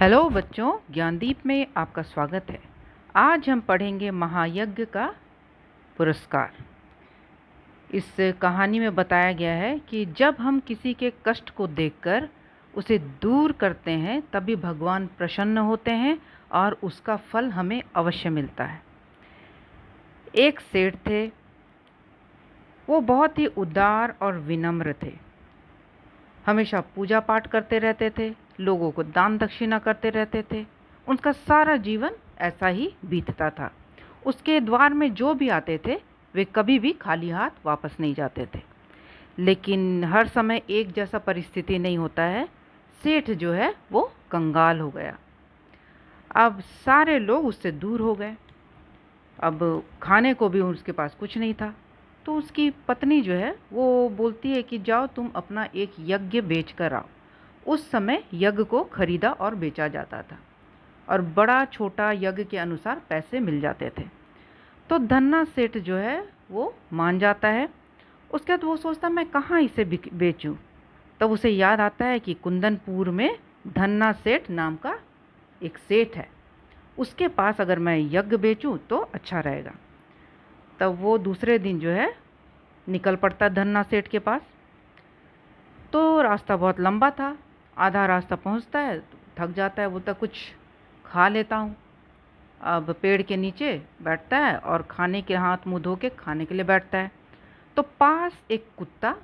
Hello बच्चों, ज्ञानदीप में आपका स्वागत है। आज हम पढ़ेंगे महायज्ञ का पुरस्कार। इस कहानी में बताया गया है कि जब हम किसी के कष्ट को देखकर उसे दूर करते हैं तभी भगवान प्रसन्न होते हैं और उसका फल हमें अवश्य मिलता है। एक सेठ थे, वो बहुत ही उदार और विनम्र थे। हमेशा पूजा पाठ करते रहते थे, लोगों को दान दक्षिणा करते रहते थे। उनका सारा जीवन ऐसा ही बीतता था। उसके द्वार में जो भी आते थे वे कभी भी खाली हाथ वापस नहीं जाते थे। लेकिन हर समय एक जैसा परिस्थिति नहीं होता है। सेठ जो है वो कंगाल हो गया। अब सारे लोग उससे दूर हो गए। अब खाने को भी उसके पास कुछ नहीं था। तो उसकी पत्नी जो है वो बोलती है कि जाओ तुम अपना एक यज्ञ बेच कर आओ। उस समय यज्ञ को खरीदा और बेचा जाता था और बड़ा छोटा यज्ञ के अनुसार पैसे मिल जाते थे। तो धन्ना सेठ जो है वो मान जाता है। उसके बाद वो सोचता मैं कहाँ इसे बेचूं। तब उसे याद आता है कि कुंदनपुर में धन्ना सेठ नाम का एक सेठ है, उसके पास अगर मैं यज्ञ बेचूं तो अच्छा रहेगा। तब वो दूसरे दिन जो है निकल पड़ता धन्ना सेठ के पास। तो रास्ता बहुत लंबा था, आधा रास्ता पहुंचता है तो थक जाता है, बोलता कुछ खा लेता हूँ। अब पेड़ के नीचे बैठता है और खाने के हाथ मुंह धो के खाने के लिए बैठता है। तो पास एक कुत्ता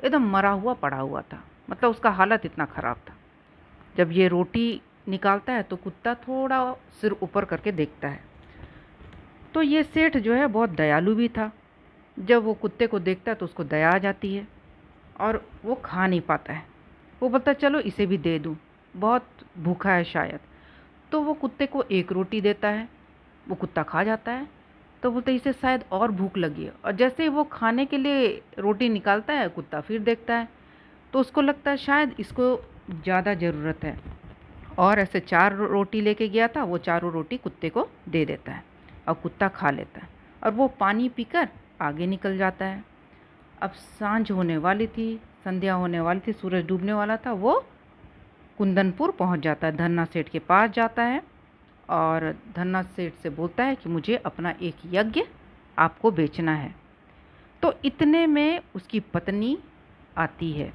एकदम मरा हुआ पड़ा हुआ था, मतलब उसका हालत इतना ख़राब था। जब ये रोटी निकालता है तो कुत्ता थोड़ा सिर ऊपर करके देखता है। तो ये सेठ जो है बहुत दयालु भी था। जब वो कुत्ते को देखता है तो उसको दया आ जाती है और वो खा नहीं पाता है। वो बोलता है चलो इसे भी दे दूँ, बहुत भूखा है शायद। तो वो कुत्ते को एक रोटी देता है, वो कुत्ता खा जाता है। तो बोलते इसे शायद और भूख लगी है, और जैसे ही वो खाने के लिए रोटी निकालता है कुत्ता फिर देखता है। तो उसको लगता है शायद इसको ज़्यादा ज़रूरत है, और ऐसे 4 रोटी लेके गया था, वो चारों रोटी कुत्ते को दे देता है और कुत्ता खा लेता है और वो पानी पीकर आगे निकल जाता है। अब सांझ होने वाली थी, संध्या होने वाली थी, सूरज डूबने वाला था। वो कुंदनपुर पहुंच जाता है, धन्ना सेठ के पास जाता है और धन्ना सेठ से बोलता है कि मुझे अपना एक यज्ञ आपको बेचना है। तो इतने में उसकी पत्नी आती है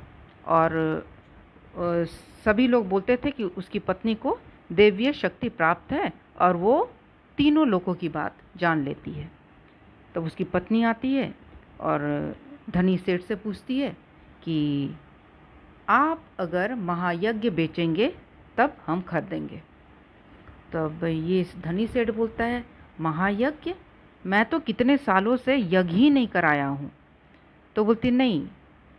और अ, सभी लोग बोलते थे कि उसकी पत्नी को दैवीय शक्ति प्राप्त है और वो तीनों लोगों की बात जान लेती है। तब उसकी पत्नी आती है और धनी सेठ से पूछती है कि आप अगर महायज्ञ बेचेंगे तब हम खरीदेंगे। तब ये धनी सेठ बोलता है महायज्ञ, मैं तो कितने सालों से यज्ञ ही नहीं कराया हूँ। तो बोलती नहीं,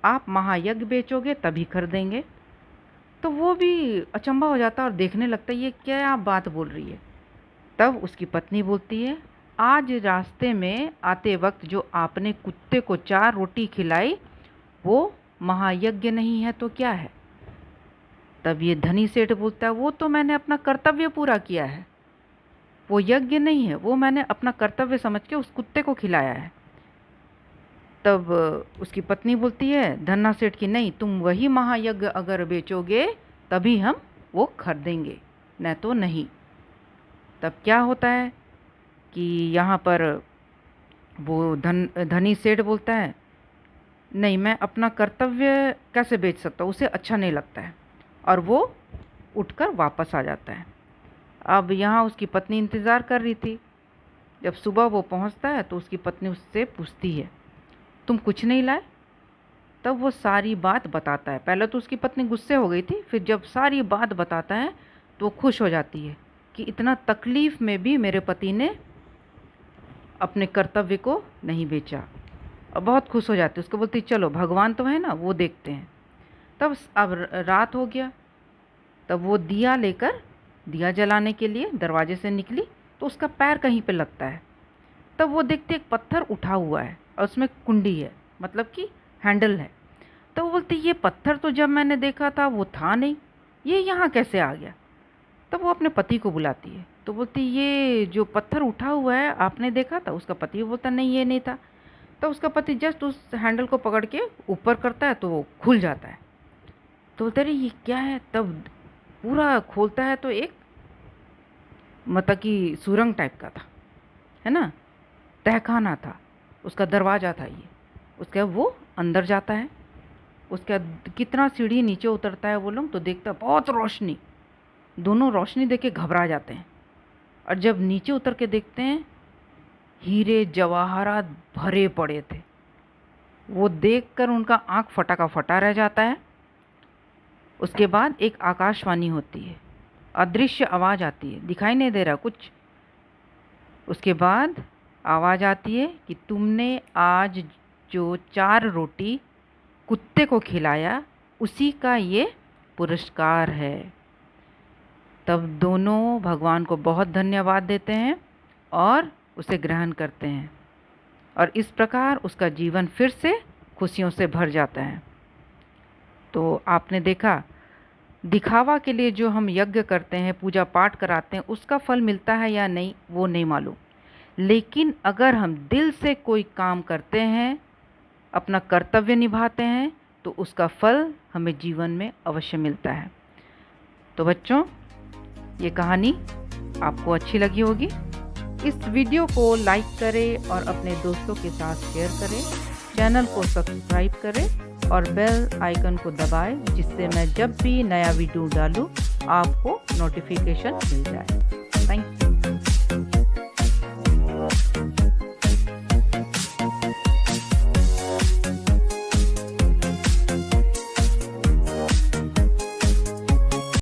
आप महायज्ञ बेचोगे तभी खरीदेंगे। तो वो भी अचंभा हो जाता है और देखने लगता है ये क्या आप बात बोल रही है। तब उसकी पत्नी बोलती है आज रास्ते में आते वक्त जो आपने कुत्ते को 4 रोटी खिलाई वो महायज्ञ नहीं है तो क्या है। तब ये धनी सेठ बोलता है वो तो मैंने अपना कर्तव्य पूरा किया है, वो यज्ञ नहीं है, वो मैंने अपना कर्तव्य समझ के उस कुत्ते को खिलाया है। तब उसकी पत्नी बोलती है धन्ना सेठ की नहीं, तुम वही महायज्ञ अगर बेचोगे तभी हम वो खरीदेंगे, न तो नहीं। तब क्या होता है कि यहाँ पर वो धनी सेठ बोलता है नहीं, मैं अपना कर्तव्य कैसे बेच सकता हूँ, उसे अच्छा नहीं लगता है, और वो उठकर वापस आ जाता है। अब यहाँ उसकी पत्नी इंतज़ार कर रही थी। जब सुबह वो पहुँचता है तो उसकी पत्नी उससे पूछती है तुम कुछ नहीं लाए। तब वो सारी बात बताता है। पहले तो उसकी पत्नी गुस्से हो गई थी, फिर जब सारी बात बताता है तो वो खुश हो जाती है कि इतना तकलीफ़ में भी मेरे पति ने अपने कर्तव्य को नहीं बेचा, और बहुत खुश हो जाती है। उसको बोलती चलो भगवान तो है ना, वो देखते हैं। तब अब रात हो गया। तब वो दिया लेकर दिया जलाने के लिए दरवाजे से निकली तो उसका पैर कहीं पे लगता है। तब वो देखते एक पत्थर उठा हुआ है और उसमें कुंडी है, मतलब कि हैंडल है। तो वो बोलती ये पत्थर तो जब मैंने देखा था वो था नहीं, ये यहाँ कैसे आ गया। तब वो अपने पति को बुलाती है तो बोलती ये जो पत्थर उठा हुआ है आपने देखा था। उसका पति बोलता नहीं ये नहीं था। तो उसका पति जस्ट उस हैंडल को पकड़ के ऊपर करता है तो वो खुल जाता है। तो बोलते अरे ये क्या है। तब पूरा खोलता है तो एक मतलब कि सुरंग टाइप का था, है ना, तहखाना था, उसका दरवाज़ा था ये। उसके बाद वो अंदर जाता है, उसके बाद कितना सीढ़ी नीचे उतरता है वो लोग, तो देखता बहुत रोशनी, दोनों रोशनी देख के घबरा जाते हैं। और जब नीचे उतर के देखते हैं, हीरे जवाहरात भरे पड़े थे। वो देखकर उनका आँख फटा का फटा रह जाता है। उसके बाद एक आकाशवाणी होती है, अदृश्य आवाज़ आती है, दिखाई नहीं दे रहा कुछ। उसके बाद आवाज़ आती है कि तुमने आज जो 4 रोटी कुत्ते को खिलाया, उसी का ये पुरस्कार है। तब दोनों भगवान को बहुत धन्यवाद देते हैं और उसे ग्रहण करते हैं, और इस प्रकार उसका जीवन फिर से खुशियों से भर जाता है। तो आपने देखा, दिखावा के लिए जो हम यज्ञ करते हैं, पूजा पाठ कराते हैं, उसका फल मिलता है या नहीं वो नहीं मालूम, लेकिन अगर हम दिल से कोई काम करते हैं, अपना कर्तव्य निभाते हैं, तो उसका फल हमें जीवन में अवश्य मिलता है। तो बच्चों, ये कहानी आपको अच्छी लगी होगी। इस वीडियो को लाइक करें और अपने दोस्तों के साथ शेयर करें, चैनल को सब्सक्राइब करें और बेल आइकन को दबाएं, जिससे मैं जब भी नया वीडियो डालूं आपको नोटिफिकेशन मिल जाए। Thank you.